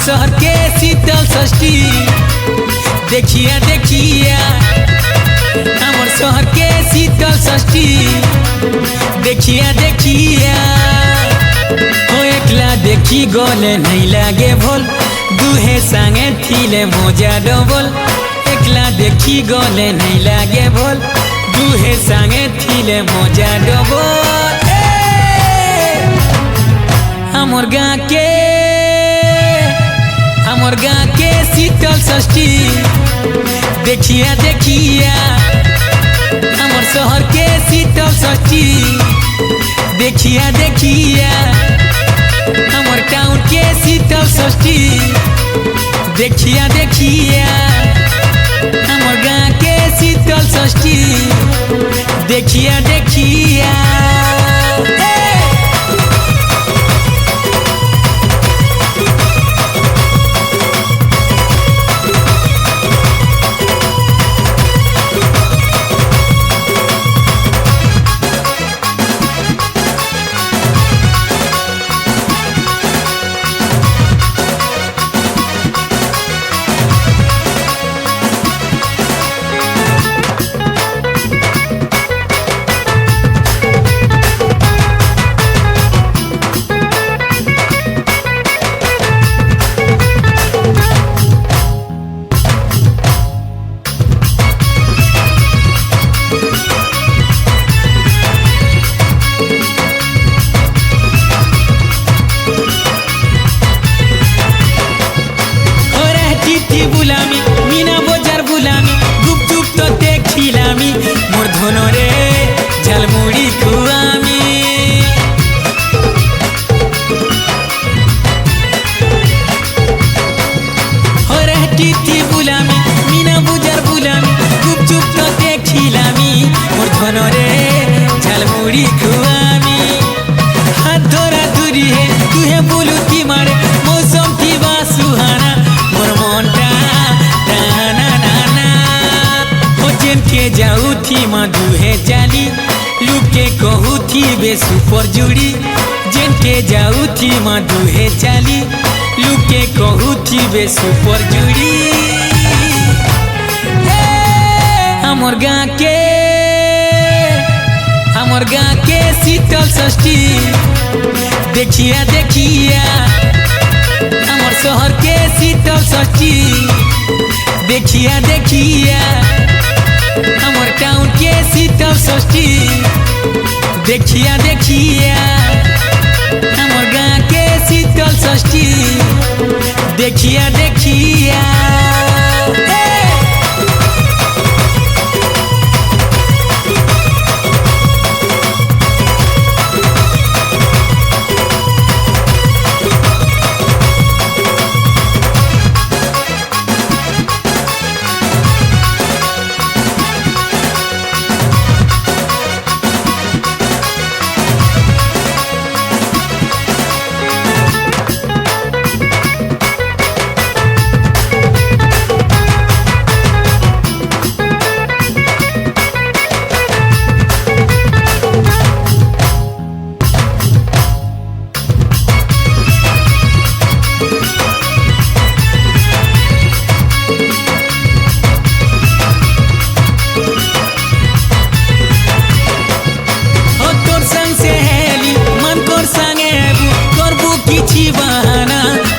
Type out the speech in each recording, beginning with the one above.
शहर के शीतल षष्ठी देखिया देखिया हमर शहर के शीतल षष्ठी देखिया देखिया हो एकला देखी गले नहीं लागे भोल दुहे संगे थिले मोजा डबल एकला देखी गले नहीं लागे भोल दुहे संगे थिले मोजा डबल हमर गाँ के शीतल षष्ठी देखिया देखिया हमर शहर के शीतल षष्ठी देखिया देखिया हमर टाउन के शीतल षष्ठी देखिया देखिया हमर गाँ के शीतल षष्ठी देखिया देखिया बुलामी मीना बजार बुलामी गुपचुप तो देखिलामी मोर धनो रे झलमुड़ी खुआमी हो रहती थी बुलामी मीना बजार बुलामी गुपचुप तो देखिलामी मोर धनो रे झलमुड़ी खुआमी हाथ धरा दूरी है तुहे बोलू ती मारे मौसम थी बा सुहाना मोर मोंटा के जाऊ थी मधु है जाली लुके कहू थी बे सुपर जुड़ी जेन के जाऊ थी मधु है जाली लुके कहू थी बे सुपर जुड़ी हमर गाँ के शीतल षष्ठी देखिया देखिया हमर शहर के शीतल षष्ठी देखिया देखिया हमर टाउन के शीतल षष्ठी देखिया देखिया हमर गाँ के शीतल षष्ठी देखिया देखिया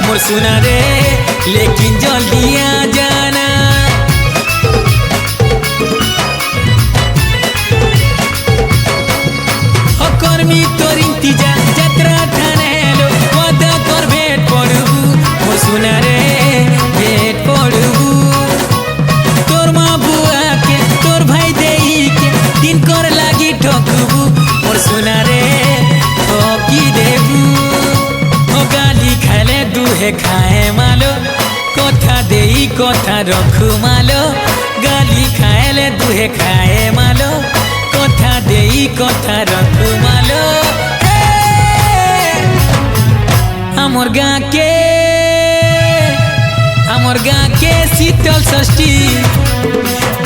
मोर सुना रे लेकिन जल्दी आ जाना हो कर्मी तोर इंतजार यात्रा ठानेलो वादा कर भेट पड़बू मोर सुना रे भेट पड़बू तोर माँ बुआ के तोर भाई देई के दिन कर लागी ठकबू मोर सुना रे ठकी देबू गाली खाले दुहे खाए मालो कथा देई कथा रखु मालो गाली खाएले दुहे खाए मालो कथा देई कथा रखु मालो हमर गाँ के शीतल षष्ठी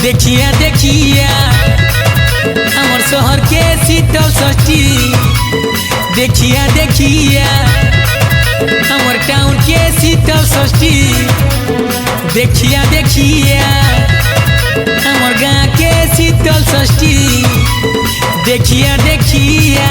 देखिया देखिया हमर शहर के शीतल षष्ठी देखिया देखिया हमर टाउन के शीतल षष्ठी षष्ठी देखिया देखिया हमर गाँव के शीतल षष्ठी देखिया देखिया